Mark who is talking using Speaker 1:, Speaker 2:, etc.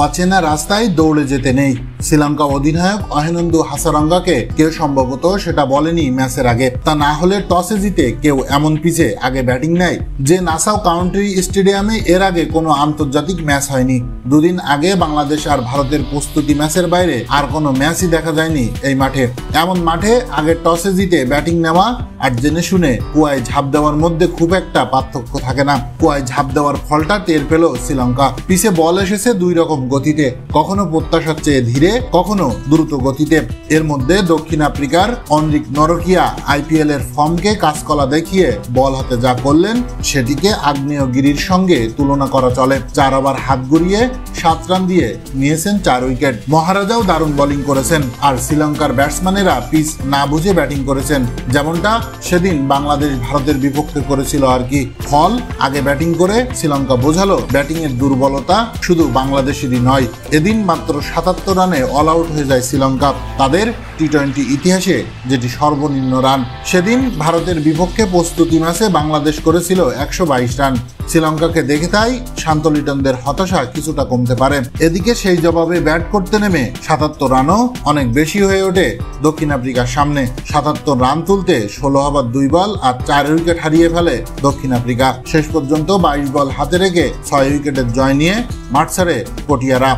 Speaker 1: অচেনা রাস্তায় দৌড়ে যেতে নেই। শ্রীলঙ্কা অধিনায়ক অহেনন্দু হাসারাঙ্গাকে কেউ সম্ভবত সেটা বলেনি ম্যাচের আগে। তা না হলে টসে জিতে কেউ এমন পিচে আগে ব্যাটিং নেয় যে নাসাউ কাউন্টি স্টেডিয়ামে এর আগে কোনো আন্তর্জাতিক ম্যাচ হয়নি। দুদিন আগে বাংলাদেশ আর ভারতের প্রস্তুতি ম্যাচের বাইরে আর কোনো ম্যাচই দেখা যায়নি এই মাঠে। এমন মাঠে আগে টসে জিতে ব্যাটিং নেওয়া আর জেনে শুনে কুয়ায় ঝাঁপ দেওয়ার মধ্যে খুব একটা পার্থক্য থাকে না। কুয়ায় ঝাঁপ দেওয়ার ফলটা টের পেল শ্রীলঙ্কা। পিছে বল এসেছে দুই রকম গতিতে, কখনো প্রত্যাশার চেয়ে ধীরে, কখনো দ্রুত গতিতে। এর মধ্যে দক্ষিণ আফ্রিকার অনরিক নরকিয়া আইপিএল এর ফর্মকে কাঁচকলা দেখিয়ে বল হাতে যা করলেন সেটিকে আগ্নেয়গিরির সঙ্গে তুলনা করা চলে। 4 ওভার হাত গড়িয়ে 7 রান দিয়ে নিয়েছেন 4 উইকেট। মহারাজাও দারুণ বোলিং করেছেন আর শ্রীলঙ্কার ব্যাটসম্যানেরা পিচ না বুঝে ব্যাটিং করেছেন, যেমনটা সেদিন বাংলাদেশ ভারতের বিপক্ষে করেছিল আর কি। ফল আগে ব্যাটিং করে শ্রীলঙ্কা বোঝালো ব্যাটিং এর দুর্বলতা শুধু বাংলাদেশেরই নয়। এদিন মাত্র 77 রানে অল আউট হয়ে যায় শ্রীলঙ্কা, তাদের টি-20 ইতিহাসে যেটি সর্বনিম্ন রান। সেদিন ভারতের বিপক্ষে প্রস্তুতি ম্যাচে বাংলাদেশ করেছিল 122 রান। শ্রীলঙ্কাকে দেখে তাই শান্ত লিটনদের হতাশা কিছুটা কমতে পারে। এদিকে সেই জবাবে ব্যাট করতে নেমে 77 রানও অনেক বেশি হয়ে ওঠে দক্ষিণ আফ্রিকার সামনে। 77 রান তুলতে 16 ওভার 2 বল আর 4 উইকেট হারিয়ে ফেলে দক্ষিণ আফ্রিকা। শেষ পর্যন্ত 22 বল হাতে রেখে 6 উইকেটের জয় নিয়ে মাঠ ছাড়ে পটিয়ারা।